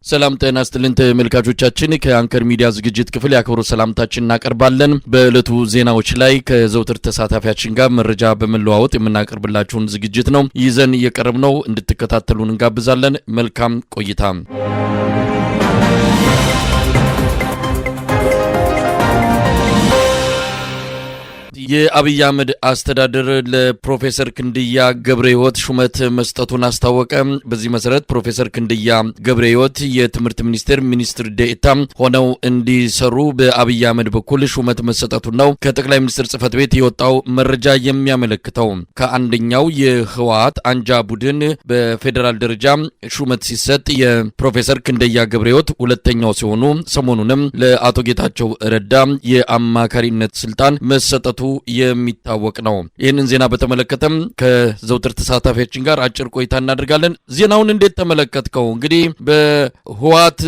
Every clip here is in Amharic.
ሰላም ጤና ይስጥልን ተመልካቾቻችን ከአንከር ሚዲያ ዝግጅት ክፍል ያክብሮት ሰላምታችንን እናቀርባለን። በእለቱ ዜናዎች ላይ ከዘውትር ተሳታፊያችን ጋር መረጃ በመለዋወጥ የምናቀርብላችሁን ዝግጅት ነው ይዘን እየቀረብነው እንድትከታተሉን እንጋብዛለን። መልካም ቆይታ። የአብይ አህመድ አስተዳደር ለፕሮፌሰር ክንድያ ገብረሕይወት ሹመት መስጠቱን አስታወቀ። በዚህ መሰረት ፕሮፌሰር ክንድያ ገብረሕይወት የትምህርት ሚኒስትር ዴኤታ ሆነው እንዲሰሩ በአብይ አህመድ በኩል ሹመት መሰጠቱን ነው ከጠቅላይ ሚኒስትር ጽሕፈት ቤት የወጣው መረጃ የሚያመለክተው። ከአንደኛው የህወሓት አንጃ ቡድን በፌዴራል ደረጃ ሹመት ሲሰጥ የፕሮፌሰር ክንድያ ገብረሕይወት ሁለተኛው ሲሆኑ ሰሞኑንም ለአቶ ጌታቸው ረዳ የአማካሪነት ስልጣን መሰጠቱ የሚታወቅ ነው። ይህንን ዜና በተመለከተም ከዘውትር ተሳታፊያችን ጋር አጭር ቆይታ እናደርጋለን። ዜናውን እንዴት ተመለከትከው? እንግዲህ በህወሓት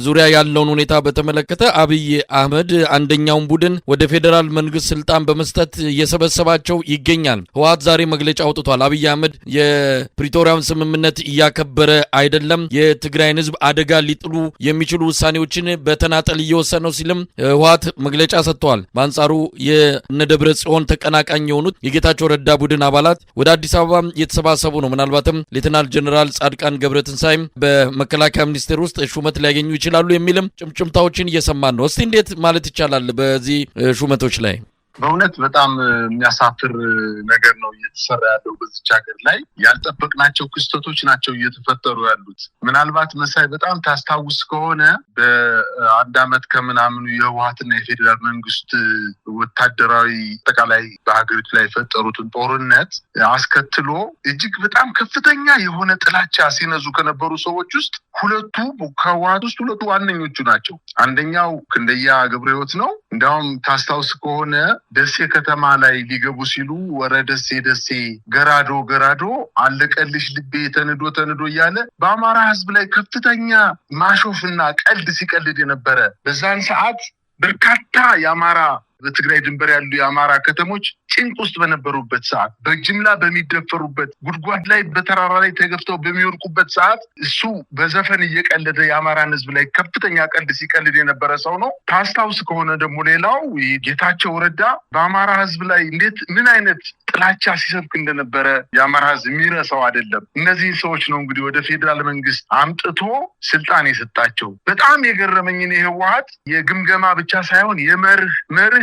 ዙሪያ ያለውን ሁኔታ በተመለከተ አብይ አህመድ አንደኛውን ቡድን ወደ ፌዴራል መንግስት ስልጣን በመስጠት እየሰበሰባቸው ይገኛል። ህወሓት ዛሬ መግለጫ አውጥቷል። አብይ አህመድ የፕሪቶሪያውን ስምምነት እያከበረ አይደለም፣ የትግራይን ህዝብ አደጋ ሊጥሉ የሚችሉ ውሳኔዎችን በተናጠል እየወሰነው ሲልም ህወሓት መግለጫ ሰጥቷል። በአንጻሩ የነደብረ ጽዮን ተቀናቃኝ የሆኑት የጌታቸው ረዳ ቡድን አባላት ወደ አዲስ አበባ እየተሰባሰቡ ነው። ምናልባትም ሌተናል ጀነራል ጻድቃን ገብረትንሳኤም በመከላከያ ሚኒስቴር ውስጥ ሹመት ሊያገኙ ይችላሉ የሚልም ጭምጭምታዎችን እየሰማን ነው። እስቲ እንዴት ማለት ይቻላል በዚህ ሹመቶች ላይ? በእውነት በጣም የሚያሳፍር ነገር ነው እየተሰራ ያለው በዚች ሀገር ላይ። ያልጠበቅናቸው ክስተቶች ናቸው እየተፈጠሩ ያሉት። ምናልባት መሳይ በጣም ታስታውስ ከሆነ በአንድ አመት ከምናምኑ የህወሓትና የፌዴራል መንግስት ወታደራዊ አጠቃላይ በሀገሪቱ ላይ የፈጠሩትን ጦርነት አስከትሎ እጅግ በጣም ከፍተኛ የሆነ ጥላቻ ሲነዙ ከነበሩ ሰዎች ውስጥ ሁለቱ ከህወሓት ውስጥ ሁለቱ ዋነኞቹ ናቸው። አንደኛው ክንድያ ገብረሕይወት ነው። እንዲያውም ታስታውስ ከሆነ ደሴ ከተማ ላይ ሊገቡ ሲሉ ወረ ደሴ ገራዶ አለቀልሽ ልቤ ተንዶ እያለ በአማራ ህዝብ ላይ ከፍተኛ ማሾፍና ቀልድ ሲቀልድ የነበረ በዛን ሰዓት በርካታ የአማራ በትግራይ ድንበር ያሉ የአማራ ከተሞች ጭንቅ ውስጥ በነበሩበት ሰዓት፣ በጅምላ በሚደፈሩበት፣ ጉድጓድ ላይ በተራራ ላይ ተገፍተው በሚወድቁበት ሰዓት እሱ በዘፈን እየቀለደ የአማራን ህዝብ ላይ ከፍተኛ ቀልድ ሲቀልድ የነበረ ሰው ነው። ታስታውስ ከሆነ ደግሞ ሌላው ጌታቸው ረዳ በአማራ ህዝብ ላይ እንዴት ምን አይነት ጥላቻ ሲሰብክ እንደነበረ የአማራ ህዝብ የሚረሳው አይደለም። እነዚህ ሰዎች ነው እንግዲህ ወደ ፌዴራል መንግስት አምጥቶ ስልጣን የሰጣቸው። በጣም የገረመኝን የህወሓት የግምገማ ብቻ ሳይሆን የመርህ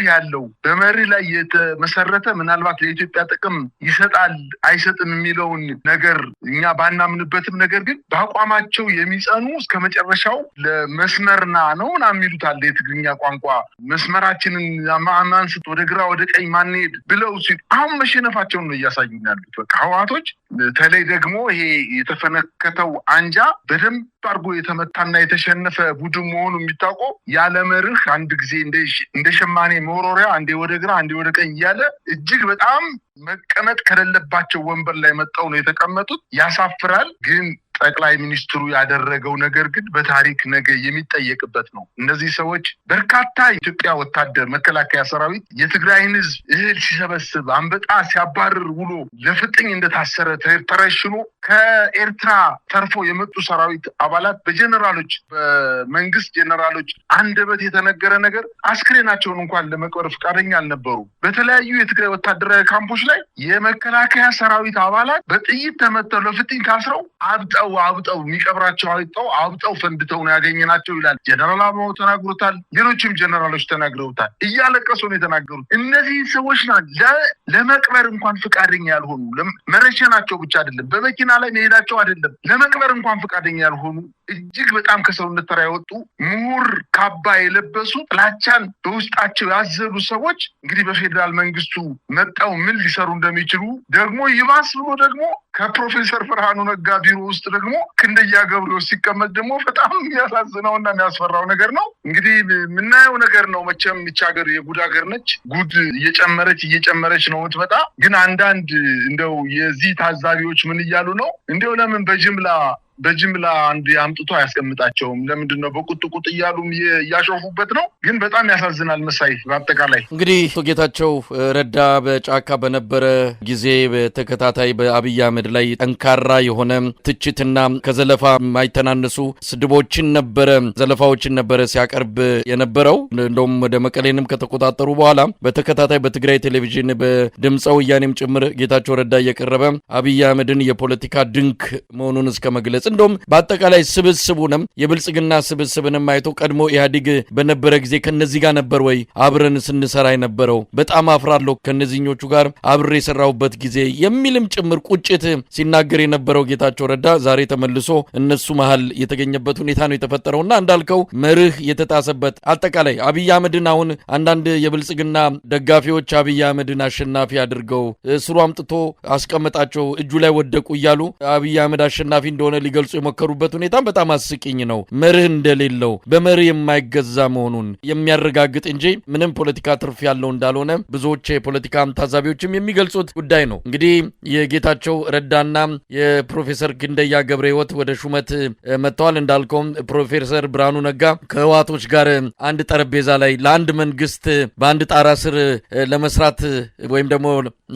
ያለው በመርህ ላይ የተመሰረተ ምናልባት ለኢትዮጵያ ጥቅም ይሰጣል አይሰጥም የሚለውን ነገር እኛ ባናምንበትም ነገር ግን በአቋማቸው የሚጸኑ እስከ መጨረሻው ለመስመርና ነው የሚሉት አለ የትግርኛ ቋንቋ መስመራችንን ማንስት ወደ ግራ ወደ ቀኝ ማንሄድ ብለው ሲሉ አሁን መሸነፋቸውን ነው እያሳዩን ያሉት። በቃ ህወሓቶች በተለይ ደግሞ ይሄ የተፈነከተው አንጃ በደንብ አድርጎ የተመታና የተሸነፈ ቡድን መሆኑ የሚታወቀው ያለ መርህ አንድ ጊዜ እንደ ሸማኔ መወሮሪያ አንዴ ወደ ግራ አንዴ ወደ ቀኝ እያለ እጅግ በጣም መቀመጥ ከሌለባቸው ወንበር ላይ መጣው ነው የተቀመጡት። ያሳፍራል። ግን ጠቅላይ ሚኒስትሩ ያደረገው ነገር ግን በታሪክ ነገ የሚጠየቅበት ነው። እነዚህ ሰዎች በርካታ ኢትዮጵያ ወታደር መከላከያ ሰራዊት የትግራይን ህዝብ እህል ሲሰበስብ አንበጣ ሲያባርር ውሎ ለፍጥኝ እንደታሰረ ተረሽኖ ከኤርትራ ተርፎ የመጡ ሰራዊት አባላት በጀነራሎች በመንግስት ጀነራሎች አንደበት የተነገረ ነገር አስክሬናቸውን እንኳን ለመቅበር ፈቃደኛ አልነበሩ። በተለያዩ የትግራይ ወታደራዊ ካምፖች ላይ የመከላከያ ሰራዊት አባላት በጥይት ተመተው ለፍጥኝ ታስረው አብጠው የሚቀብራቸው አብጠው ፈንድተው ነው ያገኘናቸው ይላል ጀነራል አበባው ተናግሮታል። ሌሎችም ጀነራሎች ተናግረውታል። እያለቀሱ ነው የተናገሩት። እነዚህ ሰዎች ለመቅበር እንኳን ፈቃደኛ ያልሆኑ መረሸናቸው ብቻ አይደለም፣ በመኪና ላይ መሄዳቸው አይደለም፣ ለመቅበር እንኳን ፈቃደኛ ያልሆኑ እጅግ በጣም ከሰውነት ተራ የወጡ ምሁር ካባ የለበሱ ጥላቻን በውስጣቸው ያዘሉ ሰዎች እንግዲህ በፌዴራል መንግስቱ መጣው ምን ሊሰሩ እንደሚችሉ ደግሞ ይባስ ብሎ ደግሞ ከፕሮፌሰር ብርሃኑ ነጋ ቢሮ ውስጥ ደግሞ ክንድያ ገብረሕይወት ሲቀመጥ ደግሞ በጣም የሚያሳዝነውና የሚያስፈራው ነገር ነው። እንግዲህ የምናየው ነገር ነው። መቼም ይህች ሀገር የጉድ ሀገር ነች። ጉድ እየጨመረች ነው የምትመጣ። ግን አንዳንድ እንደው የዚህ ታዛቢዎች ምን እያሉ ነው? እንደው ለምን በጅምላ በጅምላ አንድ አምጥቶ አያስቀምጣቸውም። ለምንድነው በቁጥቁጥ እያሉም ያሾፉበት ነው። ግን በጣም ያሳዝናል መሳይ። በአጠቃላይ እንግዲህ ጌታቸው ረዳ በጫካ በነበረ ጊዜ በተከታታይ በአብይ አህመድ ላይ ጠንካራ የሆነ ትችትና ከዘለፋ የማይተናነሱ ስድቦችን ነበረ፣ ዘለፋዎችን ነበረ ሲያቀርብ የነበረው። እንደውም ወደ መቀሌንም ከተቆጣጠሩ በኋላ በተከታታይ በትግራይ ቴሌቪዥን በድምፀ ወያኔም ጭምር ጌታቸው ረዳ እየቀረበ አብይ አህመድን የፖለቲካ ድንክ መሆኑን እስከ መግለጽ እንደውም በአጠቃላይ ስብስቡንም የብልጽግና ስብስብንም አይቶ ቀድሞ ኢህአዴግ በነበረ ጊዜ ከነዚህ ጋር ነበር ወይ አብረን ስንሰራ የነበረው? በጣም አፍራለሁ ከነዚህኞቹ ጋር አብሬ የሰራሁበት ጊዜ የሚልም ጭምር ቁጭት ሲናገር የነበረው ጌታቸው ረዳ ዛሬ ተመልሶ እነሱ መሃል የተገኘበት ሁኔታ ነው የተፈጠረውና እንዳልከው መርህ የተጣሰበት አጠቃላይ አብይ አህመድን አሁን አንዳንድ የብልጽግና ደጋፊዎች አብይ አህመድን አሸናፊ አድርገው ስሩ አምጥቶ አስቀመጣቸው እጁ ላይ ወደቁ እያሉ አብይ አህመድ አሸናፊ እንደሆነ ሊገልጹ የሞከሩበት ሁኔታ በጣም አስቂኝ ነው። መርህ እንደሌለው በመርህ የማይገዛ መሆኑን የሚያረጋግጥ እንጂ ምንም ፖለቲካ ትርፍ ያለው እንዳልሆነ ብዙዎች የፖለቲካ ታዛቢዎችም የሚገልጹት ጉዳይ ነው። እንግዲህ የጌታቸው ረዳና የፕሮፌሰር ክንደያ ገብረ ሕይወት ወደ ሹመት መጥተዋል። እንዳልከውም ፕሮፌሰር ብርሃኑ ነጋ ከህወሓቶች ጋር አንድ ጠረጴዛ ላይ ለአንድ መንግስት በአንድ ጣራ ስር ለመስራት ወይም ደግሞ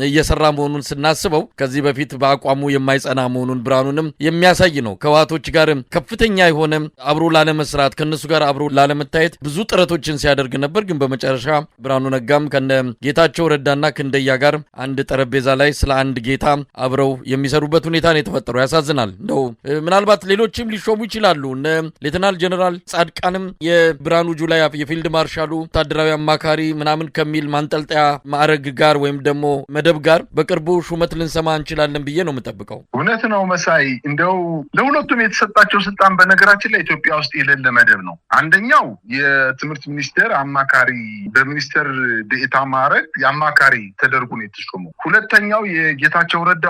እየሰራ መሆኑን ስናስበው ከዚህ በፊት በአቋሙ የማይጸና መሆኑን ብርሃኑንም የሚያሳይ ነው። ከህወሓቶች ጋር ከፍተኛ የሆነ አብሮ ላለመስራት ከነሱ ጋር አብሮ ላለመታየት ብዙ ጥረቶችን ሲያደርግ ነበር። ግን በመጨረሻ ብርሃኑ ነጋም ከነ ጌታቸው ረዳና ክንደያ ጋር አንድ ጠረጴዛ ላይ ስለ አንድ ጌታ አብረው የሚሰሩበት ሁኔታ ነው የተፈጠረው። ያሳዝናል። እንደው ምናልባት ሌሎችም ሊሾሙ ይችላሉ። እነ ሌተናል ጀነራል ጻድቃንም የብርሃኑ ጁላ የፊልድ ማርሻሉ ወታደራዊ አማካሪ ምናምን ከሚል ማንጠልጠያ ማዕረግ ጋር ወይም ደግሞ መደብ ጋር በቅርቡ ሹመት ልንሰማ እንችላለን ብዬ ነው የምጠብቀው። እውነት ነው መሳይ። እንደው ለሁለቱም የተሰጣቸው ስልጣን በነገራችን ላይ ኢትዮጵያ ውስጥ የሌለ መደብ ነው። አንደኛው የትምህርት ሚኒስቴር አማካሪ በሚኒስቴር ዴኤታ ማዕረግ የአማካሪ ተደርጎ ነው የተሾመው። ሁለተኛው የጌታቸው ረዳ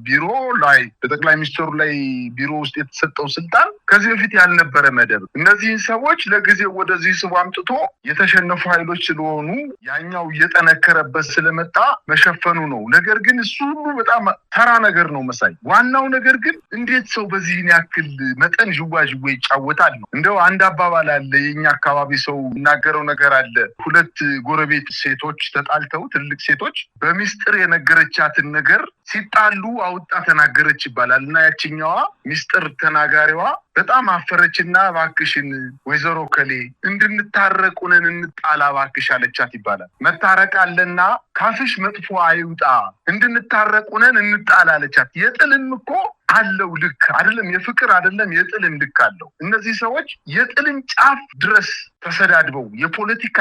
ቢሮ ላይ በጠቅላይ ሚኒስትሩ ላይ ቢሮ ውስጥ የተሰጠው ስልጣን ከዚህ በፊት ያልነበረ መደብ። እነዚህን ሰዎች ለጊዜው ወደዚህ ስቡ አምጥቶ የተሸነፉ ኃይሎች ስለሆኑ ያኛው እየጠነከረበት ስለመጣ መሸፈኑ ነው። ነገር ግን እሱ ሁሉ በጣም ተራ ነገር ነው መሳይ። ዋናው ነገር ግን እንዴት ሰው በዚህን ያክል መጠን ዥዋዥዌ ይጫወታል ነው። እንደው አንድ አባባል አለ፣ የኛ አካባቢ ሰው የሚናገረው ነገር አለ። ሁለት ጎረቤት ሴቶች ተጣልተው ትልቅ ሴቶች በሚስጥር የነገረቻትን ነገር ሲጣሉ አውጣ ተናገረች ይባላል እና ያችኛዋ ሚስጥር ተናጋሪዋ በጣም አፈረችና እባክሽን ወይዘሮ ከሌ እንድንታረቁንን እንጣላ እባክሽ አለቻት ይባላል። መታረቅ አለና ካፍሽ መጥፎ አይውጣ እንድንታረቁንን እንጣላ አለቻት። የጥልም እኮ አለው ልክ አይደለም፣ የፍቅር አይደለም የጥልም ልክ አለው። እነዚህ ሰዎች የጥልን ጫፍ ድረስ ተሰዳድበው የፖለቲካ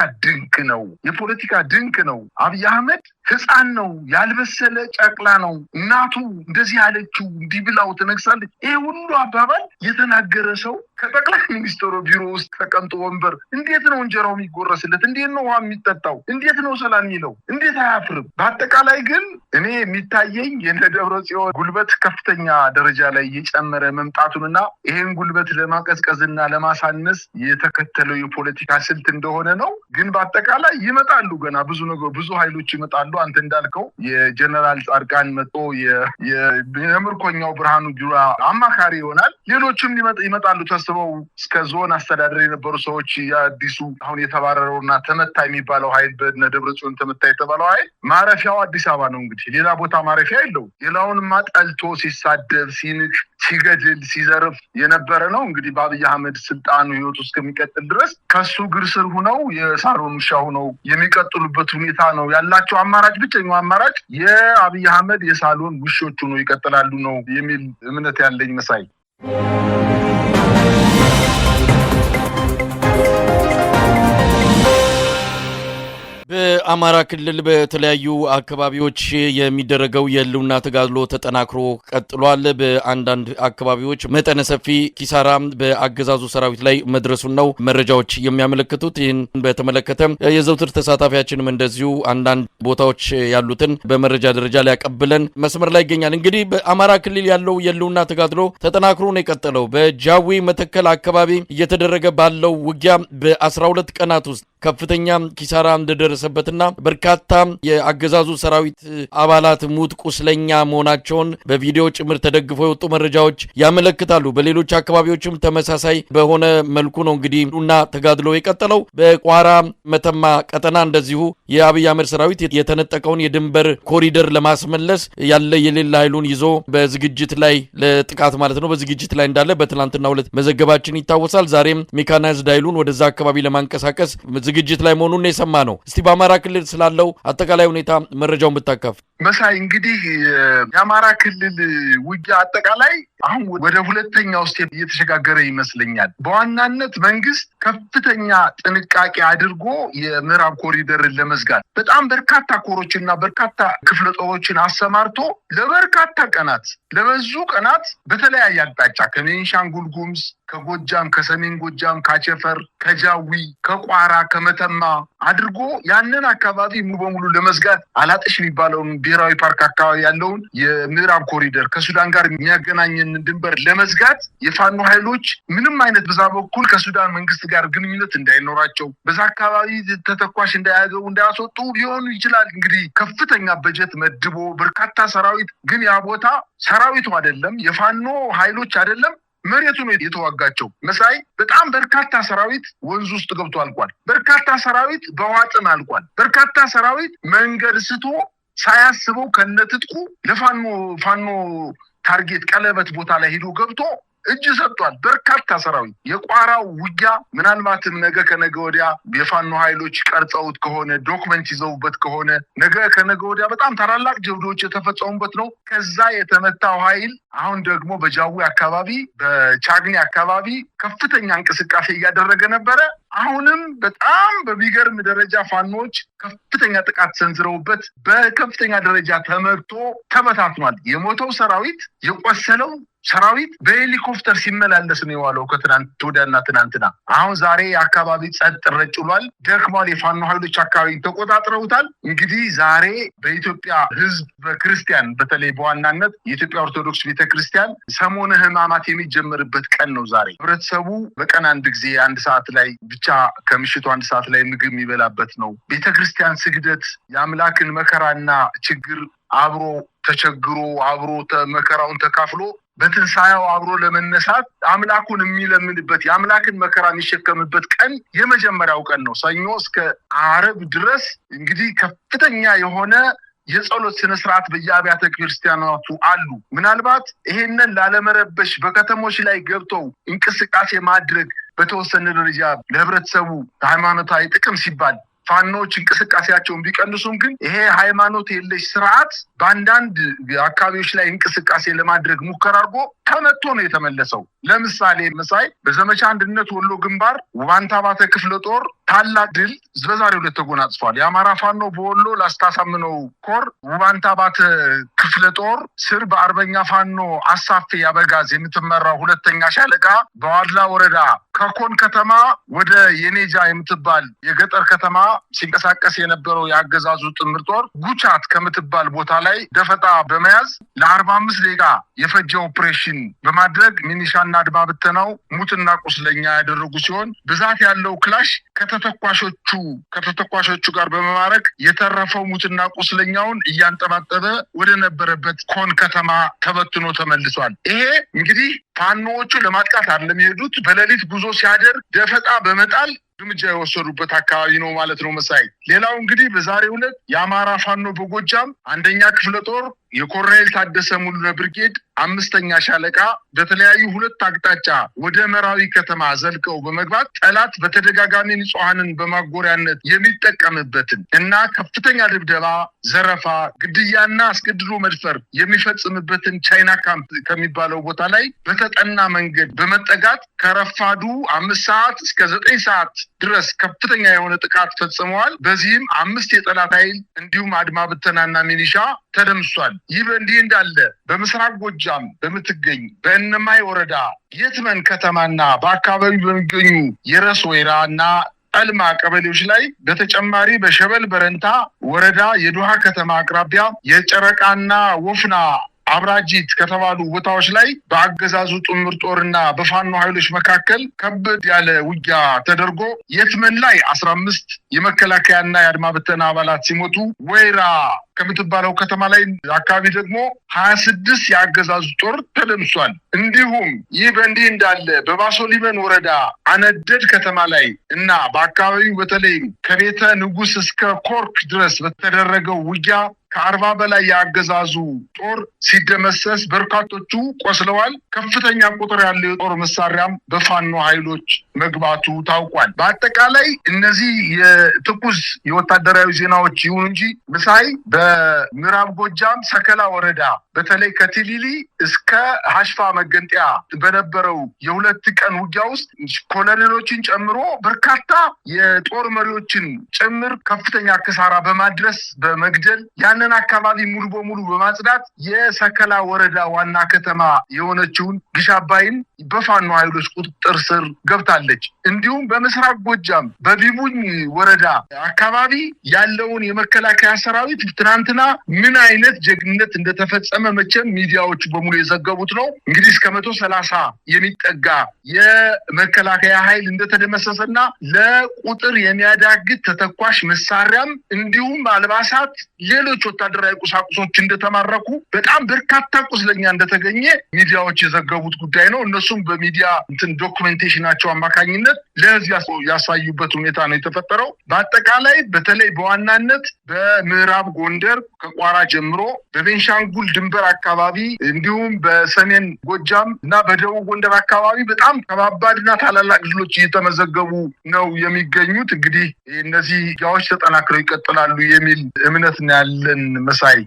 ድንክ ነው። አብይ አህመድ ህፃን ነው፣ ያልበሰለ ጨቅላ ነው። እናቱ እንደዚህ ያለችው እንዲህ ብላው ትነግሳለች። ይሄ ሁሉ አባባል የተናገረ ሰው ከጠቅላይ ሚኒስትሩ ቢሮ ውስጥ ተቀምጦ ወንበር እንዴት ነው እንጀራው የሚጎረስለት? እንዴት ነው ውሃ የሚጠጣው? እንዴት ነው ሰላም የሚለው? እንዴት አያፍርም? በአጠቃላይ ግን እኔ የሚታየኝ የደብረጽዮን ጉልበት ከፍተኛ ደረጃ ላይ እየጨመረ መምጣቱንና ይሄን ጉልበት ለማቀዝቀዝና ለማሳነስ የተከተለው የፖለቲካ ስልት እንደሆነ ነው። ግን በአጠቃላይ ይመጣሉ፣ ገና ብዙ ኃይሎች ይመጣሉ። አንተ እንዳልከው የጀነራል ጻድቃን መጥቶ የምርኮኛው ብርሃኑ ጁላ አማካሪ ይሆናል። ሌሎችም ይመጣሉ። ተስበው እስከ ዞን አስተዳደር የነበሩ ሰዎች የአዲሱ አሁን የተባረረውና ተመታ የሚባለው ኃይል በደብረጽዮን ተመታ የተባለው ኃይል ማረፊያው አዲስ አበባ ነው። እንግዲህ ሌላ ቦታ ማረፊያ የለው። ሌላውንማ ጠልቶ ሲሳደብ፣ ሲንቅ፣ ሲገድል፣ ሲዘርፍ የነበረ ነው። እንግዲህ በአብይ አህመድ ስልጣኑ ህይወቱ እስከሚቀጥል ድረስ ከሱ ግር ስር ሁነው የሳሮን ውሻ ሁነው የሚቀጥሉበት ሁኔታ ነው ያላቸው። ብቸኛው አማራጭ የአብይ አህመድ የሳሎን ውሾቹ ነው ይቀጥላሉ ነው የሚል እምነት ያለኝ መሳይ። በአማራ ክልል በተለያዩ አካባቢዎች የሚደረገው የህልውና ተጋድሎ ተጠናክሮ ቀጥሏል። በአንዳንድ አካባቢዎች መጠነ ሰፊ ኪሳራ በአገዛዙ ሰራዊት ላይ መድረሱን ነው መረጃዎች የሚያመለክቱት። ይህን በተመለከተ የዘውትር ተሳታፊያችንም እንደዚሁ አንዳንድ ቦታዎች ያሉትን በመረጃ ደረጃ ሊያቀብለን መስመር ላይ ይገኛል። እንግዲህ በአማራ ክልል ያለው የህልውና ተጋድሎ ተጠናክሮ ነው የቀጠለው። በጃዊ መተከል አካባቢ እየተደረገ ባለው ውጊያ በ12 ቀናት ውስጥ ከፍተኛ ኪሳራ እንደደረሰበትና በርካታ የአገዛዙ ሰራዊት አባላት ሙት ቁስለኛ መሆናቸውን በቪዲዮ ጭምር ተደግፈው የወጡ መረጃዎች ያመለክታሉ። በሌሎች አካባቢዎችም ተመሳሳይ በሆነ መልኩ ነው እንግዲህ እና ተጋድሎ የቀጠለው። በቋራ መተማ ቀጠና እንደዚሁ የአብይ አህመድ ሰራዊት የተነጠቀውን የድንበር ኮሪደር ለማስመለስ ያለ የሌላ ኃይሉን ይዞ በዝግጅት ላይ ለጥቃት ማለት ነው በዝግጅት ላይ እንዳለ በትላንትናው ዕለት መዘገባችን ይታወሳል። ዛሬም ሜካናይዝድ ኃይሉን ወደዛ አካባቢ ለማንቀሳቀስ ዝግጅት ላይ መሆኑን የሰማ ነው። እስቲ በአማራ ክልል ስላለው አጠቃላይ ሁኔታ መረጃውን ብታካፍ። መሳይ እንግዲህ የአማራ ክልል ውጊያ አጠቃላይ አሁን ወደ ሁለተኛው ስቴፕ እየተሸጋገረ ይመስለኛል። በዋናነት መንግስት ከፍተኛ ጥንቃቄ አድርጎ የምዕራብ ኮሪደርን ለመዝጋት በጣም በርካታ ኮሮችና በርካታ ክፍለ ጦሮችን አሰማርቶ ለበርካታ ቀናት ለበዙ ቀናት በተለያየ አቅጣጫ ከቤኒሻንጉል ጉሙዝ፣ ከጎጃም፣ ከሰሜን ጎጃም፣ ካቸፈር፣ ከጃዊ፣ ከቋራ፣ ከመተማ አድርጎ ያንን አካባቢ ሙሉ በሙሉ ለመዝጋት አላጥሽ የሚባለውን ብሔራዊ ፓርክ አካባቢ ያለውን የምዕራብ ኮሪደር ከሱዳን ጋር የሚያገናኝን ድንበር ለመዝጋት የፋኖ ኃይሎች ምንም አይነት በዛ በኩል ከሱዳን መንግስት ጋር ግንኙነት እንዳይኖራቸው በዛ አካባቢ ተተኳሽ እንዳያገቡ እንዳያስወጡ ሊሆኑ ይችላል። እንግዲህ ከፍተኛ በጀት መድቦ በርካታ ሰራዊት ግን ያ ቦታ ሰራዊቱ አይደለም የፋኖ ኃይሎች አይደለም መሬቱ ነው የተዋጋቸው። መሳይ በጣም በርካታ ሰራዊት ወንዝ ውስጥ ገብቶ አልቋል። በርካታ ሰራዊት በዋጥም አልቋል። በርካታ ሰራዊት መንገድ ስቶ ሳያስበው ከነትጥቁ ለፋኖ ታርጌት ቀለበት ቦታ ላይ ሄዶ ገብቶ እጅ ሰጥቷል። በርካታ ሰራዊት የቋራው ውጊያ ምናልባትም ነገ ከነገ ወዲያ የፋኖ ኃይሎች ቀርጸውት ከሆነ ዶክመንት ይዘውበት ከሆነ ነገ ከነገ ወዲያ በጣም ታላላቅ ጀብዶች የተፈጸሙበት ነው። ከዛ የተመታው ኃይል አሁን ደግሞ በጃዊ አካባቢ በቻግኒ አካባቢ ከፍተኛ እንቅስቃሴ እያደረገ ነበረ። አሁንም በጣም በሚገርም ደረጃ ፋኖች ከፍተኛ ጥቃት ሰንዝረውበት በከፍተኛ ደረጃ ተመርቶ ተበታትኗል። የሞተው ሰራዊት የቆሰለው ሰራዊት በሄሊኮፕተር ሲመላለስ ነው የዋለው ከትናንት ወዲያና ትናንትና። አሁን ዛሬ አካባቢ ጸጥ ረጭ ብሏል፣ ደክሟል። የፋኖ ኃይሎች አካባቢ ተቆጣጥረውታል። እንግዲህ ዛሬ በኢትዮጵያ ሕዝብ በክርስቲያን በተለይ በዋናነት የኢትዮጵያ ኦርቶዶክስ ቤተክርስቲያን ሰሞነ ሕማማት የሚጀምርበት ቀን ነው ዛሬ። ህብረተሰቡ በቀን አንድ ጊዜ 1 ሰዓት ላይ ብቻ ከምሽቱ 1 ሰዓት ላይ ምግብ የሚበላበት ነው። ቤተክርስቲያን ስግደት የአምላክን መከራና ችግር አብሮ ተቸግሮ አብሮ መከራውን ተካፍሎ በትንሳኤው አብሮ ለመነሳት አምላኩን የሚለምንበት የአምላክን መከራ የሚሸከምበት ቀን የመጀመሪያው ቀን ነው። ሰኞ እስከ ዓርብ ድረስ እንግዲህ ከፍተኛ የሆነ የጸሎት ስነ ስርዓት በየአብያተ ክርስቲያናቱ አሉ። ምናልባት ይሄንን ላለመረበሽ በከተሞች ላይ ገብተው እንቅስቃሴ ማድረግ በተወሰነ ደረጃ ለህብረተሰቡ ሃይማኖታዊ ጥቅም ሲባል ፋኖች እንቅስቃሴያቸውን ቢቀንሱም ግን ይሄ ሃይማኖት የለሽ ስርዓት በአንዳንድ አካባቢዎች ላይ እንቅስቃሴ ለማድረግ ሙከራ አድርጎ ተመቶ ነው የተመለሰው። ለምሳሌ መሳይ በዘመቻ አንድነት ወሎ ግንባር ውባንታ ባተ ክፍለ ጦር ታላቅ ድል በዛሬው ዕለት ተጎናጽፏል። የአማራ ፋኖ በወሎ ላስታሳምነው ኮር ውባንታ ባተ ክፍለ ጦር ስር በአርበኛ ፋኖ አሳፌ አበጋዝ የምትመራው 2ኛ ሻለቃ በዋድላ ወረዳ ከኮን ከተማ ወደ የኔጃ የምትባል የገጠር ከተማ ሲንቀሳቀስ የነበረው የአገዛዙ ጥምር ጦር ጉቻት ከምትባል ቦታ ላይ ደፈጣ በመያዝ ለ45 ደቂቃ የፈጀ ኦፕሬሽን በማድረግ ሚኒሻና አድማ ብተናው ሙትና ቁስለኛ ያደረጉ ሲሆን ብዛት ያለው ክላሽ ከተተኳሾቹ ጋር በመማረክ የተረፈው ሙትና ቁስለኛውን እያንጠባጠበ ወደ ነበረበት ኮን ከተማ ተበትኖ ተመልሷል። ይሄ እንግዲህ ፋኖዎቹ ለማጥቃት አይደለም የሄዱት፣ በሌሊት ጉዞ ሲያደርግ ደፈጣ በመጣል እርምጃ የወሰዱበት አካባቢ ነው ማለት ነው መሳይ። ሌላው እንግዲህ በዛሬው ዕለት የአማራ ፋኖ በጎጃም 1ኛ ክፍለ ጦር የኮሎኔል ታደሰ ሙሉነ ብርጌድ 5ኛ ሻለቃ በተለያዩ 2 አቅጣጫ ወደ መራዊ ከተማ ዘልቀው በመግባት ጠላት በተደጋጋሚ ንጹሃንን በማጎሪያነት የሚጠቀምበትን እና ከፍተኛ ድብደባ፣ ዘረፋ፣ ግድያና አስገድዶ መድፈር የሚፈጽምበትን ቻይና ካምፕ ከሚባለው ቦታ ላይ በተጠና መንገድ በመጠጋት ከረፋዱ 5 ሰዓት እስከ 9 ሰዓት ድረስ ከፍተኛ የሆነ ጥቃት ፈጽመዋል። በዚህም 5 የጠላት ኃይል እንዲሁም አድማ ብተናና ሚሊሻ ተደምሷል። ይህ በእንዲህ እንዳለ በምስራቅ ጎጃም በምትገኝ በእነማይ ወረዳ የትመን ከተማና በአካባቢው በሚገኙ የረስ ወይራና አልማ ቀበሌዎች ላይ በተጨማሪ በሸበል በረንታ ወረዳ የዱሃ ከተማ አቅራቢያ የጨረቃና ወፍና አብራጂት ከተባሉ ቦታዎች ላይ በአገዛዙ ጥምር ጦርና በፋኖ ኃይሎች መካከል ከበድ ያለ ውጊያ ተደርጎ የትመን ላይ 15 የመከላከያና የአድማ ብተና አባላት ሲሞቱ ወይራ ከምትባለው ከተማ ላይ አካባቢ ደግሞ 26 የአገዛዙ ጦር ተደምሷል። እንዲሁም ይህ በእንዲህ እንዳለ በባሶ ሊበን ወረዳ አነደድ ከተማ ላይ እና በአካባቢው በተለይ ከቤተ ንጉስ እስከ ኮርክ ድረስ በተደረገው ውጊያ ከ40 በላይ የአገዛዙ ጦር ሲደመሰስ በርካቶቹ ቆስለዋል። ከፍተኛ ቁጥር ያለው የጦር መሳሪያም በፋኖ ኃይሎች መግባቱ ታውቋል። በአጠቃላይ እነዚህ የትኩስ የወታደራዊ ዜናዎች ይሁን እንጂ መሳይ በምዕራብ ጎጃም ሰከላ ወረዳ በተለይ ከቲሊሊ እስከ ሐሽፋ መገንጠያ በነበረው የ2 ቀን ውጊያ ውስጥ ኮሎኔሎችን ጨምሮ በርካታ የጦር መሪዎችን ጭምር ከፍተኛ ክሳራ በማድረስ በመግደል ያንን አካባቢ ሙሉ በሙሉ በማጽዳት የሰከላ ወረዳ ዋና ከተማ የሆነችውን ግሽ አባይን በፋኖ ኃይሎች ቁጥጥር ስር ገብታለች። እንዲሁም በምስራቅ ጎጃም በቢቡኝ ወረዳ አካባቢ ያለውን የመከላከያ ሰራዊት ትናንትና ምን አይነት ጀግንነት እንደተፈጸመ መቼም ሚዲያዎቹ በሙሉ የዘገቡት ነው። እንግዲህ እስከ 130 የሚጠጋ የመከላከያ ኃይል እንደተደመሰሰና ለቁጥር የሚያዳግት ተተኳሽ መሳሪያም እንዲሁም አልባሳት ሌሎች ወታደራዊ ቁሳቁሶች እንደተማረኩ በጣም በርካታ ቁስለኛ እንደተገኘ ሚዲያዎች የዘገቡት ጉዳይ ነው። እነሱም በሚዲያ ዶክመንቴሽናቸው አማካኝነት ለዚህ ያሳዩበት ሁኔታ ነው የተፈጠረው። በአጠቃላይ በተለይ በዋናነት በምዕራብ ጎንደር ከቋራ ጀምሮ በቤንሻንጉል ድንበር አካባቢ እንዲሁም በሰሜን ጎጃም እና በደቡብ ጎንደር አካባቢ በጣም ከባባድና ታላላቅ ድሎች እየተመዘገቡ ነው የሚገኙት። እንግዲህ እነዚህ ውጊያዎች ተጠናክረው ይቀጥላሉ የሚል እምነት ነው ያለን መሳይ።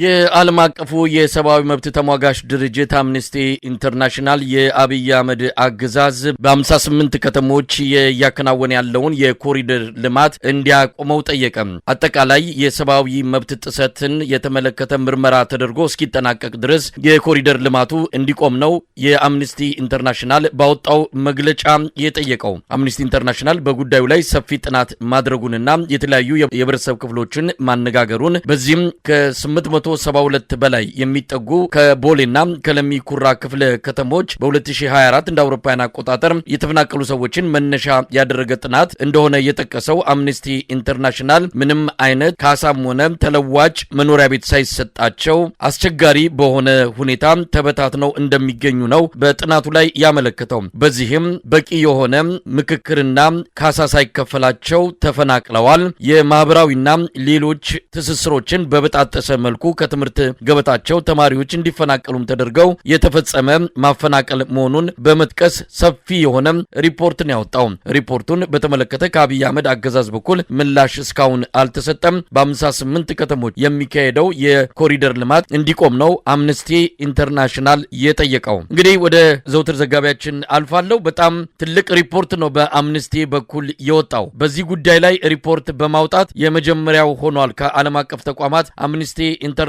የዓለም አቀፉ የሰብአዊ መብት ተሟጋች ድርጅት አምነስቲ ኢንተርናሽናል የአብይ አህመድ አገዛዝ በ58 ከተሞች እያከናወነ ያለውን የኮሪደር ልማት እንዲያቆመው ጠየቀ። አጠቃላይ የሰብአዊ መብት ጥሰትን የተመለከተ ምርመራ ተደርጎ እስኪጠናቀቅ ድረስ የኮሪደር ልማቱ እንዲቆም ነው የአምነስቲ ኢንተርናሽናል ባወጣው መግለጫ የጠየቀው። አምነስቲ ኢንተርናሽናል በጉዳዩ ላይ ሰፊ ጥናት ማድረጉንና የተለያዩ የህብረተሰብ ክፍሎችን ማነጋገሩን በዚህም ከ872 በላይ የሚጠጉ ከቦሌና ከለሚ ኩራ ክፍለ ከተሞች በ2024 እንደ አውሮፓውያን አቆጣጠር የተፈናቀሉ ሰዎችን መነሻ ያደረገ ጥናት እንደሆነ የጠቀሰው አምነስቲ ኢንተርናሽናል ምንም አይነት ካሳም ሆነ ተለዋጭ መኖሪያ ቤት ሳይሰጣቸው አስቸጋሪ በሆነ ሁኔታ ተበታትነው እንደሚገኙ ነው በጥናቱ ላይ ያመለከተው። በዚህም በቂ የሆነ ምክክርና ካሳ ሳይከፈላቸው ተፈናቅለዋል። የማህበራዊና ሌሎች ትስስሮችን በበጣጠሰ መልኩ ከትምህርት ገበታቸው ተማሪዎች እንዲፈናቀሉም ተደርገው የተፈጸመ ማፈናቀል መሆኑን በመጥቀስ ሰፊ የሆነ ሪፖርትን ያወጣው። ሪፖርቱን በተመለከተ ከአብይ አህመድ አገዛዝ በኩል ምላሽ እስካሁን አልተሰጠም። በ58 ከተሞች የሚካሄደው የኮሪደር ልማት እንዲቆም ነው አምነስቲ ኢንተርናሽናል የጠየቀው። እንግዲህ ወደ ዘውትር ዘጋቢያችን አልፋለሁ። በጣም ትልቅ ሪፖርት ነው በአምነስቲ በኩል የወጣው። በዚህ ጉዳይ ላይ ሪፖርት በማውጣት የመጀመሪያው ሆኗል ከዓለም አቀፍ ተቋማት አምነስቲ ኢንተርናሽናል።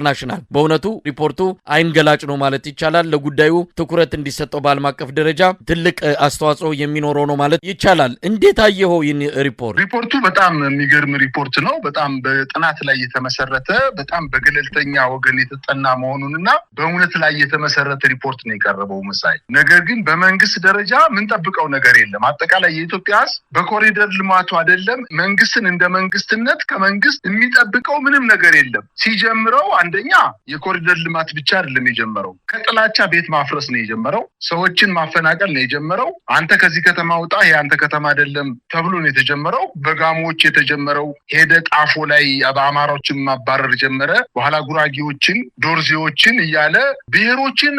በእውነቱ ሪፖርቱ አይን ገላጭ ነው ማለት ይቻላል። ለጉዳዩ ትኩረት እንዲሰጠው በዓለም አቀፍ ደረጃ ትልቅ አስተዋጽኦ የሚኖረው ነው ማለት ይቻላል። እንዴት አየኸው ይህን ሪፖርት? ሪፖርቱ በጣም የሚገርም ሪፖርት ነው። በጣም በጥናት ላይ የተመሰረተ በጣም በገለልተኛ ወገን የተጠና መሆኑንና በእውነት ላይ የተመሰረተ ሪፖርት ነው የቀረበው መሳይ። ነገር ግን በመንግስት ደረጃ ምን ጠብቀው ነገር የለም። አጠቃላይ የኢትዮጵያ ሕዝብ በኮሪደር ልማቱ አይደለም መንግስትን እንደ መንግስትነት ከመንግስት የሚጠብቀው ምንም ነገር የለም። ሲጀምረው አንደኛ የኮሪደር ልማት ብቻ አይደለም የጀመረው፣ ከጥላቻ ቤት ማፍረስ ነው የጀመረው። ሰዎችን ማፈናቀል ነው የጀመረው። አንተ ከዚህ ከተማ ውጣ፣ ይሄ አንተ ከተማ አይደለም ተብሎ ነው የተጀመረው። በጋሞዎች የተጀመረው ሄደ ጣፎ ላይ በአማራዎችን ማባረር ጀመረ። በኋላ ጉራጌዎችን፣ ዶርዜዎችን እያለ ብሔሮችን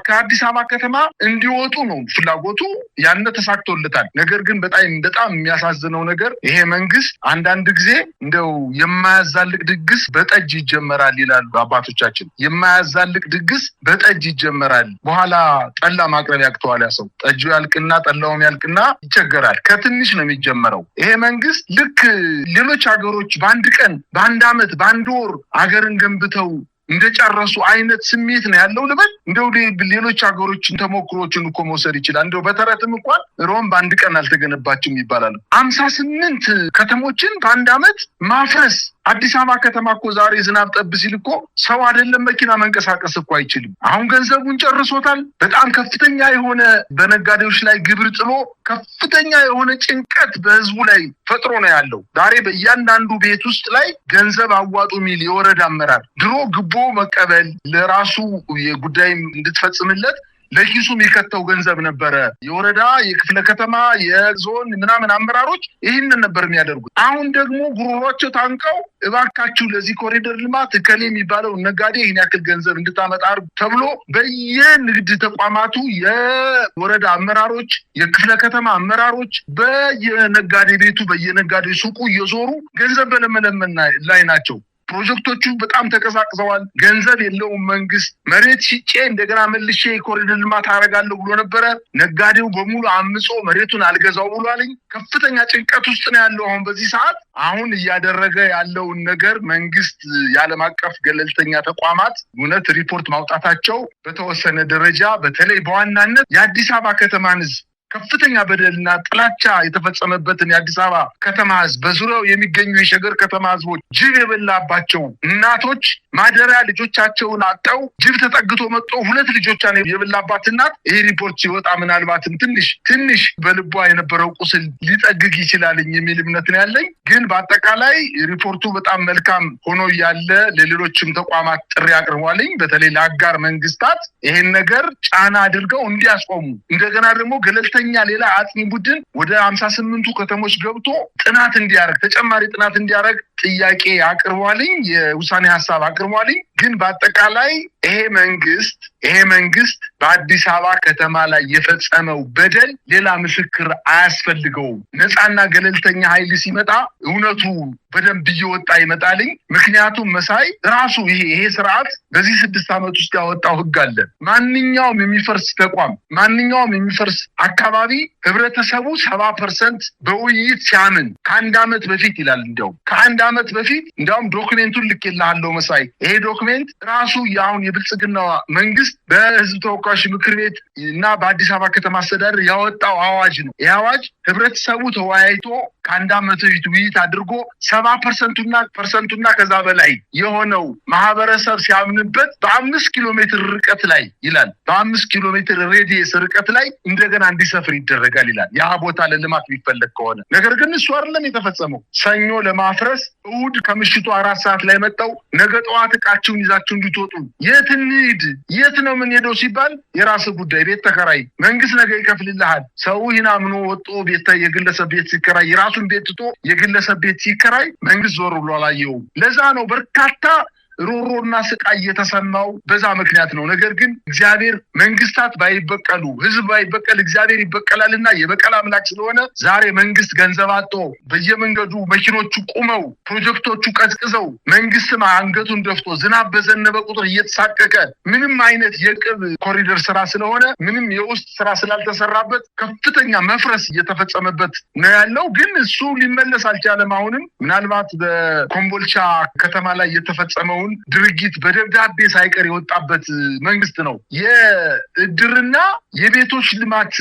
ከአዲስ አበባ ከተማ እንዲወጡ ነው ፍላጎቱ። ያነ ተሳክቶለታል። ነገር ግን በጣም የሚያሳዝነው ነገር ይሄ መንግስት አንዳንድ ጊዜ እንደው የማያዛልቅ ድግስ በጠጅ ይጀመራል ይላሉ አባቶቻችን። የማያዛልቅ ድግስ በጠጅ ይጀመራል። በኋላ ጠላ ማቅረብ ያቅተዋል። ያሰው ጠጁ ያልቅና ጠላውም ያልቅና ይቸገራል። ከትንሽ ነው የሚጀመረው። ይሄ መንግስት ልክ ሌሎች ሀገሮች በአንድ ቀን፣ በአንድ አመት፣ በአንድ ወር ሀገርን ገንብተው እንደጨረሱ አይነት ስሜት ነው ያለው ልበል። እንደው ሌሎች ሀገሮችን ተሞክሮችን እኮ መውሰድ ይችላል። እንደው በተረትም እንኳን ሮም በአንድ ቀን አልተገነባችም ይባላል። 58 ከተሞችን በአንድ አመት ማፍረስ። አዲስ አበባ ከተማ እኮ ዛሬ ዝናብ ጠብ ሲል እኮ ሰው አይደለም መኪና መንቀሳቀስ እኮ አይችልም። አሁን ገንዘቡን ጨርሶታል። በጣም ከፍተኛ የሆነ በነጋዴዎች ላይ ግብር ጥሎ ከፍተኛ የሆነ ጭንቀት በህዝቡ ላይ ፈጥሮ ነው ያለው። ዛሬ በእያንዳንዱ ቤት ውስጥ ላይ ገንዘብ አዋጡ ሚል የወረዳ አመራር ድሮ ግቦ መቀበል ለራሱ የጉዳይ እንድትፈጽምለት ለኪሱ የሚከተው ገንዘብ ነበረ። የወረዳ የክፍለ ከተማ የዞን ምናምን አመራሮች ይህንን ነበር የሚያደርጉት። አሁን ደግሞ ጉሮሯቸው ታንቀው እባካችሁ ለዚህ ኮሪደር ልማት እከሌ የሚባለው ነጋዴ ይህን ያክል ገንዘብ እንድታመጣ ተብሎ በየንግድ ተቋማቱ የወረዳ አመራሮች የክፍለ ከተማ አመራሮች በየነጋዴ ቤቱ በየነጋዴ ሱቁ እየዞሩ ገንዘብ በለመለመን ላይ ናቸው። ፕሮጀክቶቹ በጣም ተቀዛቅዘዋል። ገንዘብ የለውም መንግስት። መሬት ሽጬ እንደገና መልሼ ኮሪደር ልማት አደርጋለሁ ብሎ ነበረ። ነጋዴው በሙሉ አምጾ መሬቱን አልገዛው ብሏልኝ። ከፍተኛ ጭንቀት ውስጥ ነው ያለው አሁን በዚህ ሰዓት። አሁን እያደረገ ያለውን ነገር መንግስት የዓለም አቀፍ ገለልተኛ ተቋማት እውነት ሪፖርት ማውጣታቸው በተወሰነ ደረጃ በተለይ በዋናነት የአዲስ አበባ ከተማን ከፍተኛ በደልና ጥላቻ የተፈጸመበትን የአዲስ አበባ ከተማ ህዝብ በዙሪያው የሚገኙ የሸገር ከተማ ህዝቦች ጅብ የበላባቸው እናቶች ማደሪያ ልጆቻቸውን አጣው ጅብ ተጠግቶ መጥቶ 2 ልጆቿን የበላባት እናት ይሄ ሪፖርት ሲወጣ ምናልባትም ትንሽ በልቧ የነበረው ቁስል ሊጠግግ ይችላል የሚል እምነት ነው ያለኝ። ግን በአጠቃላይ ሪፖርቱ በጣም መልካም ሆኖ ያለ ለሌሎችም ተቋማት ጥሪ አቅርቧልኝ። በተለይ ለአጋር መንግስታት ይሄን ነገር ጫና አድርገው እንዲያስቆሙ እንደገና ደግሞ ገለልተኛ ሌላ አጥኚ ቡድን ወደ 58ቱ ከተሞች ገብቶ ጥናት እንዲያደርግ ተጨማሪ ጥናት እንዲያደርግ ጥያቄ አቅርቧልኝ። የውሳኔ ሐሳብ አቅርቧልኝ። ግን በአጠቃላይ ይሄ መንግስት በአዲስ አበባ ከተማ ላይ የፈጸመው በደል ሌላ ምስክር አያስፈልገውም። ነፃና ገለልተኛ ኃይል ሲመጣ እውነቱ በደንብ እየወጣ ይመጣልኝ። ምክንያቱም መሳይ ራሱ ይሄ ስርዓት በዚህ 6 አመት ውስጥ ያወጣው ህግ አለ። ማንኛውም የሚፈርስ ተቋም ማንኛውም የሚፈርስ አካባቢ ህብረተሰቡ 70% በውይይት ሲያምን ከአንድ አመት በፊት ይላል። ከአንድ አመት በፊት ዶክሜንቱን ልኬልሃለሁ መሳይ። ይሄ ዶክሜንት ራሱ የአሁን የብልጽግና መንግስት በህዝብ ተወካዮች ምክር ቤት እና በአዲስ አበባ ከተማ አስተዳደር ያወጣው አዋጅ ነው። ይህ አዋጅ ህብረተሰቡ ተወያይቶ ከአንድ አመት በፊት ውይይት አድርጎ 70%ና ከዛ በላይ የሆነው ማህበረሰብ ሲያምንበት በ5 ኪሎ ሜትር ርቀት ላይ ይላል በ5 ኪሎ ሜትር ሬዲየስ ርቀት ላይ እንደገና እንዲሰፍር ይደረጋል ይላል። ያ ቦታ ለልማት ቢፈለግ ከሆነ ነገር ግን እሱ አይደለም የተፈጸመው። ሰኞ ለማፍረስ እሁድ ከምሽቱ 4 ሰዓት ላይ መጣው ነገ ጠዋት እቃችሁን ይዛችሁ እንድትወጡ የት እንሂድ የት ነው ምን ሄደው ሲባል የራስ ጉዳይ ቤት ተከራይ መንግስት ነገ ይከፍልልሃል። ሰው ይናምኖ ወጦ ቤት የግለሰብ ቤት ሲከራይ የራሱን ቤት ትቶ የግለሰብ ቤት ሲከራይ መንግስት ዞር ብሎ አላየውም። ለዛ ነው በርካታ ሮሮና ስቃይ የተሰማው በዛ ምክንያት ነው። ነገር ግን እግዚአብሔር መንግስታት ባይበቀሉ ህዝብ ባይበቀል እግዚአብሔር ይበቀላልና የበቀል አምላክ ስለሆነ ዛሬ መንግስት ገንዘብ አጥቶ በየመንገዱ መኪኖቹ ቆመው ፕሮጀክቶቹ ቀዝቅዘው መንግስትም አንገቱን ደፍቶ ዝናብ በዘነበ ቁጥር እየተሳቀቀ ምንም አይነት የቅብ ኮሪደር ስራ ስለሆነ ምንም የውስጥ ስራ ስላልተሰራበት ከፍተኛ መፍረስ እየተፈጸመበት ነው ያለው። ግን እሱ ሊመለስ አልቻለም። አሁንም ምናልባት በኮምቦልቻ ከተማ ላይ የተፈጸመው ድርጊት በደብዳቤ ሳይቀር የወጣበት መንግስት ነው። የእድርና የቤቶች ልማት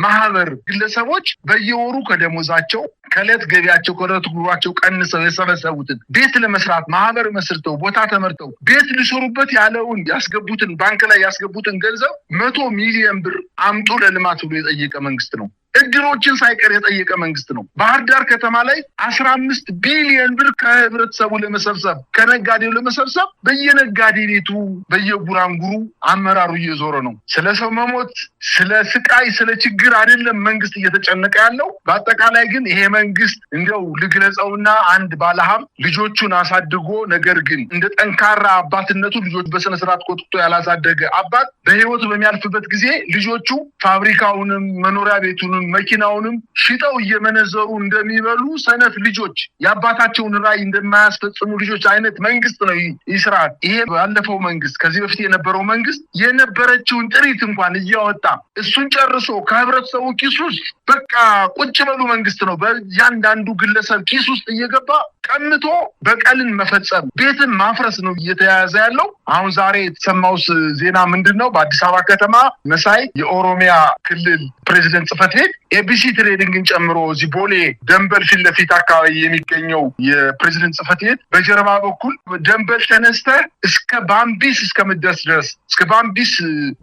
ማህበር ግለሰቦች በየወሩ ከደሞዛቸው ከዕለት ገቢያቸው ከዕለት ጉሯቸው ቀንሰው የሰበሰቡትን ቤት ለመስራት ማህበር መስርተው ቦታ ተመርተው ቤት ሊሰሩበት ያለውን ያስገቡትን ባንክ ላይ ያስገቡትን ገንዘብ 100 ሚሊዮን ብር አምጡ ለልማት ብሎ የጠየቀ መንግስት ነው። እድሮችን ሳይቀር የጠየቀ መንግስት ነው። ባህር ዳር ከተማ ላይ 15 ቢሊዮን ብር ከህብረተሰቡ ለመሰብሰብ ከነጋዴው ለመሰብሰብ በየነጋዴ ቤቱ በየጉራንጉሩ አመራሩ እየዞረ ነው። ስለ ሰው መሞት ስለ ስቃይ ስለ ችግር አይደለም መንግስት እየተጨነቀ ያለው። በአጠቃላይ ግን ይሄ መንግስት እንደው ልግለጸውና አንድ ባለሀብት ልጆቹን አሳድጎ ነገር ግን እንደ ጠንካራ አባትነቱ ልጆች በስነ ስርዓት ቆጥቶ ያላሳደገ አባት በህይወቱ በሚያልፍበት ጊዜ ልጆቹ ፋብሪካውንም መኖሪያ ቤቱንም ቤቱንም መኪናውንም ሽጠው እየመነዘሩ እንደሚበሉ ሰነፍ ልጆች ያባታቸውን ራይ እንደማያስፈጽሙ ልጆች አይነት መንግስት ነው ይህ ስርዓት። ይሄ ባለፈው መንግስት ከዚህ በፊት የነበረው መንግስት የነበረችውን ጥሪት እንኳን እያወጣ እሱን ጨርሶ ከህብረተሰቡ ኪስ ውስጥ በቃ ቁጭ በሉ መንግስት ነው በእያንዳንዱ ግለሰብ ኪስ ውስጥ እየገባ ቀምቶ በቀልን መፈጸም ቤትን ማፍረስ ነው እየተያያዘ ያለው። አሁን ዛሬ የተሰማው ዜና ምንድነው? በአዲስ አበባ ከተማ መሳይ የኦሮሚያ ክልል ፕሬዚደንት ጽህፈት ቤት ኤቢሲ ትሬዲንግን ጨምሮ እዚህ ቦሌ ደንበል ፊት ለፊት አካባቢ የሚገኘው የፕሬዚደንት ጽህፈት ቤት በጀርባ በኩል ደንበል ተነስተ እስከ ባምቢስ እስከምትደርስ ድረስ እስከ ባምቢስ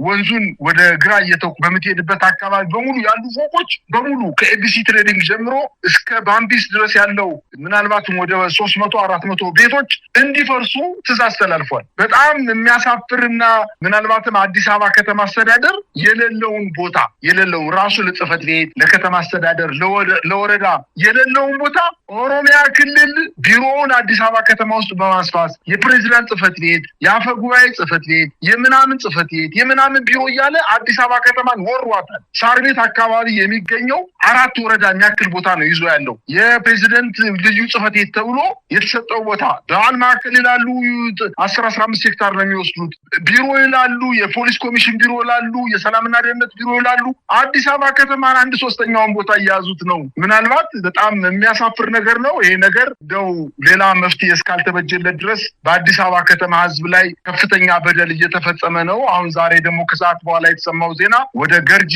ወንዙን ወደ ግራ እየተኩ በምትሄድበት አካባቢ በሙሉ ያሉ ፎቆች በሙሉ ከኤቢሲ ትሬዲንግ ጀምሮ እስከ ባምቢስ ድረስ ያለው ምናልባትም ወደ 300-400 ቤቶች እንዲፈርሱ ትዕዛዝ ተላልፏል። በጣም የሚያሳፍርና ምናልባትም አዲስ አበባ ከተማ አስተዳደር የሌለውን ቦታ የሌለው ራሱ ለጽህፈት ቤት ለከተማ አስተዳደር ለወረዳ የሌለውን ቦታ ኦሮሚያ ክልል ቢሮውን አዲስ አበባ ከተማ ውስጥ በማስፋት የፕሬዝዳንት ጽህፈት ቤት የአፈ ጉባኤ ጽህፈት ቤት የምናምን ጽህፈት ቤት የምናምን ቢሮ እያለ አዲስ አበባ ከተማን ወሯታል። ሳር ቤት አካባቢ የሚገኘው 4 ወረዳ የሚያክል ቦታ ነው ይዞ ያለው። የፕሬዝዳንት ልዩ ጽህፈት ቤት ተብሎ የተሰጠው ቦታ በዓል ማዕከል ይላሉ 10-15 ሄክታር ነው የሚወስዱት። ቢሮ ይላሉ የፖሊስ ኮሚሽን ቢሮ ይላሉ የሰላምና ደህንነት ቢሮ ይላሉ። አዲስ አበባ ከተማን 1/3ኛውን ቦታ እያያዙት ነው። ምናልባት በጣም የሚያሳፍር ነገር ነው ይሄ ነገር። እንደው ሌላ መፍትሄ እስካልተበጀለት ድረስ በአዲስ አበባ ከተማ ህዝብ ላይ ከፍተኛ በደል እየተፈጸመ ነው። አሁን ዛሬ ደግሞ ከሰዓት በኋላ የተሰማው ዜና ወደ ገርጂ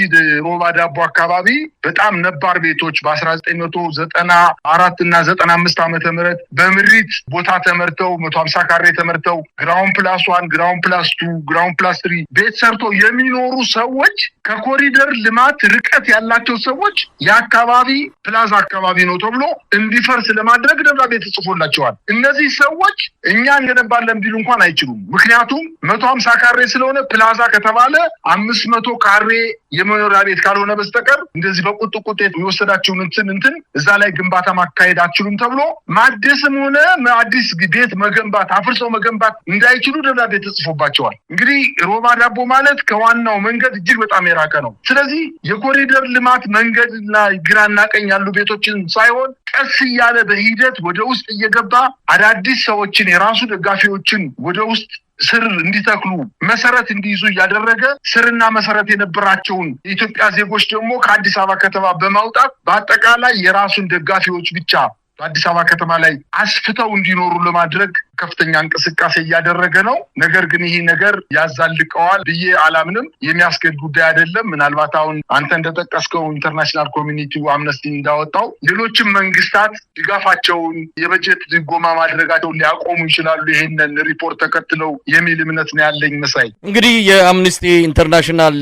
ሮባ ዳቦ አካባቢ በጣም ነባር ቤቶች በ1994 እና 95 ዓመተ ምህረት በምሪት ቦታ ተመርተው 150 ካሬ ተመርተው ግራውንድ ፕላስ 1 ግራውንድ ፕላስ 2 ግራውንድ ፕላስ 3 ቤት ሰርተው የሚኖሩ ሰዎች ከኮሪደር ልማት ርቀት ያላቸው ሰዎች የአካባቢ ፕላዛ አካባቢ ነው ተብሎ እንዲፈርስ ለማድረግ ደብዳቤ ተጽፎላቸዋል። እነዚህ ሰዎች እኛ እንገነባለን ቢሉ እንኳን አይችሉም። ምክንያቱም 150 ካሬ ስለሆነ ፕላዛ ከተባለ 500 ካሬ የመኖሪያ ቤት ካልሆነ በስተቀር እንደዚህ በቁጥቁጥ የወሰዳችሁን እንትን እዛ ላይ ግንባታ ማካሄድ አትችሉም ተብሎ ማደስም ሆነ አዲስ ቤት መገንባት አፍርሰው መገንባት እንዳይችሉ ደብዳቤ ተጽፎባቸዋል። እንግዲህ ሮባ ዳቦ ማለት ከዋናው መንገድ እጅግ በጣም የራቀ ነው። ስለዚህ የኮሪደር ልማት መንገድና ግራና ቀኝ ያሉ ቤቶችን ሳይሆን ቀስ እያለ በሂደት ወደ ውስጥ እየገባ አዳዲስ ሰዎችን የራሱ ደጋፊዎችን ወደ ውስጥ ስር እንዲተክሉ መሰረት እንዲይዙ እያደረገ ስርና መሰረት የነበራቸውን የኢትዮጵያ ዜጎች ደግሞ ከአዲስ አበባ ከተማ በማውጣት በአጠቃላይ የራሱን ደጋፊዎች ብቻ በአዲስ አበባ ከተማ ላይ አስፍተው እንዲኖሩ ለማድረግ ከፍተኛ እንቅስቃሴ እያደረገ ነው። ነገር ግን ይህ ነገር ያዛልቀዋል ብዬ አላምንም። የሚያስገድ ጉዳይ አይደለም። ምናልባት አሁን አንተ እንደጠቀስከው ኢንተርናሽናል ኮሚኒቲው አምነስቲ እንዳወጣው ሌሎችም መንግስታት ድጋፋቸውን የበጀት ድጎማ ማድረጋቸውን ሊያቆሙ ይችላሉ ይሄንን ሪፖርት ተከትለው የሚል እምነት ነው ያለኝ። መሳይ እንግዲህ የአምነስቲ ኢንተርናሽናል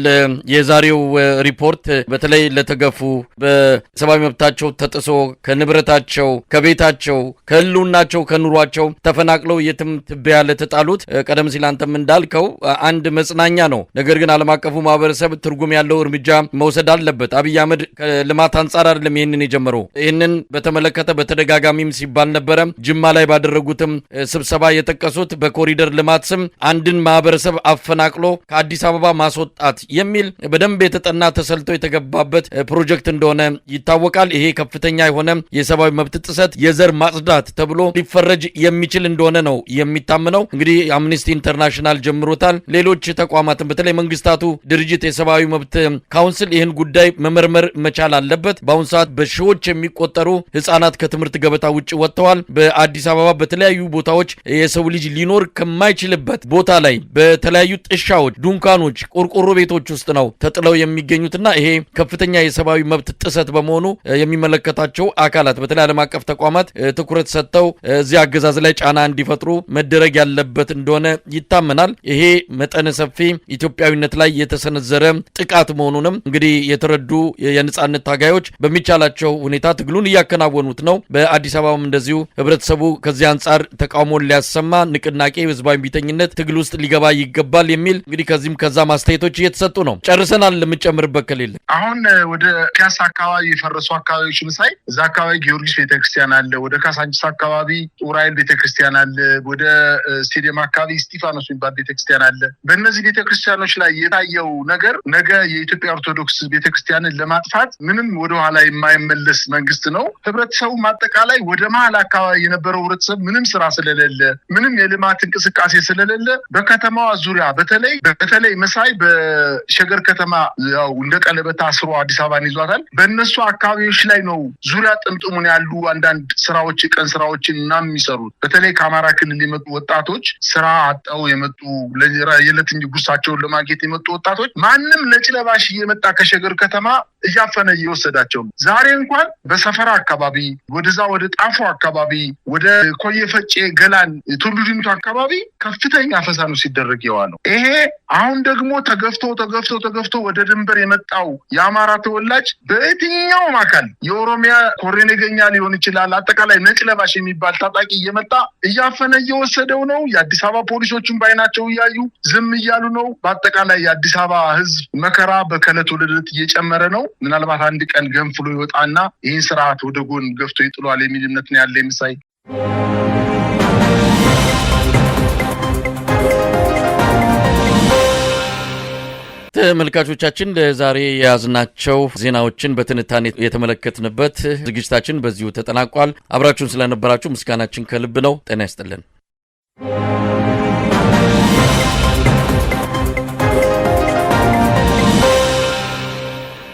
የዛሬው ሪፖርት በተለይ ለተገፉ በሰብአዊ መብታቸው ተጥሶ ከንብረታቸው ከቤታቸው ከህልውናቸው ከኑሯቸው ተፈናቅለው የትም ትቢያ ለተጣሉት ቀደም ሲል አንተም እንዳልከው አንድ መጽናኛ ነው። ነገር ግን ዓለም አቀፉ ማህበረሰብ ትርጉም ያለው እርምጃ መውሰድ አለበት። አብይ አህመድ ከልማት አንጻር አይደለም ይሄንን የጀመረው። ይሄንን በተመለከተ በተደጋጋሚም ሲባል ነበረ። ጅማ ላይ ባደረጉትም ስብሰባ የጠቀሱት በኮሪደር ልማት ስም አንድን ማህበረሰብ አፈናቅሎ ከአዲስ አበባ ማስወጣት የሚል በደንብ የተጠና ተሰልቶ የተገባበት ፕሮጀክት እንደሆነ ይታወቃል። ይሄ ከፍተኛ የሆነ የሰብአዊ መብት ጥሰት የዘር ማጽዳት ተብሎ ሊፈረጅ የሚችል እንደሆነ ነው የሚታመነው። እንግዲህ አምነስቲ ኢንተርናሽናል ጀምሮታል። ሌሎች ተቋማትን በተለይ መንግስታቱ ድርጅት የሰብአዊ መብት ካውንስል ይህን ጉዳይ መመርመር መቻል አለበት። በአሁኑ ሰዓት በሺዎች የሚቆጠሩ ህጻናት ከትምህርት ገበታ ውጭ ወጥተዋል። በአዲስ አበባ በተለያዩ ቦታዎች የሰው ልጅ ሊኖር ከማይችልበት ቦታ ላይ በተለያዩ ጥሻዎች፣ ዱንካኖች፣ ቆርቆሮ ቤቶች ውስጥ ነው ተጥለው የሚገኙትና ይሄ ከፍተኛ የሰብአዊ መብት ጥሰት በመሆኑ የሚመለከታቸው አካላት በተለይ ዓለም አቀፍ ተቋማት ትኩረት ሰጥተው እዚህ አገዛዝ ላይ ጫና እንዲፈጥሩ መደረግ ያለበት እንደሆነ ይታመናል። ይሄ መጠነ ሰፊ ኢትዮጵያዊነት ላይ የተሰነዘረ ጥቃት መሆኑንም እንግዲህ የተረዱ የነጻነት ታጋዮች በሚቻላቸው ሁኔታ ትግሉን እያከናወኑት ነው። በአዲስ አበባም እንደዚሁ ህብረተሰቡ ከዚህ አንጻር ተቃውሞን ሊያሰማ ንቅናቄ፣ ህዝባዊ ቢተኝነት ትግል ውስጥ ሊገባ ይገባል የሚል እንግዲህ ከዚህም ከዛ ማስተያየቶች እየተሰጡ ነው። ጨርሰናል። የምንጨምርበት ከሌለ አሁን ወደ ፒያሳ አካባቢ የፈረሱ አካባቢዎች ምሳይ እዛ አካባቢ ጊዮርጊስ ቤተክርስቲያን አለ። ወደ ካሳንቺስ አካባቢ ኡራኤል ቤተክርስቲያን አለ። አለ፣ ወደ ስቴዲየም አካባቢ እስጢፋኖስ የሚባል ቤተክርስቲያን አለ። በእነዚህ ቤተክርስቲያኖች ላይ የታየው ነገር ነገ የኢትዮጵያ ኦርቶዶክስ ቤተክርስቲያንን ለማጥፋት ምንም ወደኋላ የማይመለስ መንግስት ነው። ህብረተሰቡ አጠቃላይ ወደ መሀል አካባቢ የነበረው ህብረተሰብ ምንም ስራ ስለሌለ፣ ምንም የልማት እንቅስቃሴ ስለሌለ በከተማዋ ዙሪያ በተለይ መሳይ በሸገር ከተማ ያው እንደ ቀለበት አስሮ አዲስ አበባን ይዟታል። በእነሱ አካባቢዎች ላይ ነው ዙሪያ ጥምጥሙን ያሉ አንዳንድ ስራዎች ቀን ስራዎችን እና የሚሰሩት። በተለይ ከአማራ ክልል የመጡ ወጣቶች ስራ አጣው የመጡ የዕለት ጉርሳቸውን ለማግኘት የመጡ ወጣቶች ማንም ነጭ ለባሽ እየመጣ ከሸገር ከተማ እያፈነ እየወሰዳቸው ነው። ዛሬ እንኳን በሰፈራ አካባቢ ወደዛ ወደ ጣፎ አካባቢ ወደ ኮየፈጬ ገላን ቱሉ ዲምቱ አካባቢ ከፍተኛ አፈሳ ነው ሲደረግ የዋለው። ይሄ አሁን ደግሞ ተገፍቶ ወደ ድንበር የመጣው የአማራ ተወላጅ በየትኛውም አካል የኦሮሚያ ኮሬኔገኛ ሊሆን ይችላል፣ አጠቃላይ ነጭ ለባሽ የሚባል ታጣቂ እየመጣ እያፈነ እየወሰደው ነው። የአዲስ አበባ ፖሊሶችን ባይናቸው እያዩ ዝም እያሉ ነው። በአጠቃላይ የአዲስ አበባ ህዝብ መከራ በከዕለት ወደ ዕለት እየጨመረ ነው። ምናልባት አንድ ቀን ገንፍሎ ይወጣና ይህን ስርዓት ወደ ጎን ገፍቶ ይጥሏል የሚል እምነት ነው ያለ መሳይ። ተመልካቾቻችን ለዛሬ የያዝናቸው ዜናዎችን በትንታኔ የተመለከትንበት ዝግጅታችን በዚሁ ተጠናቋል። አብራችሁን ስለነበራችሁ ምስጋናችን ከልብ ነው። ጤና ይስጥልን።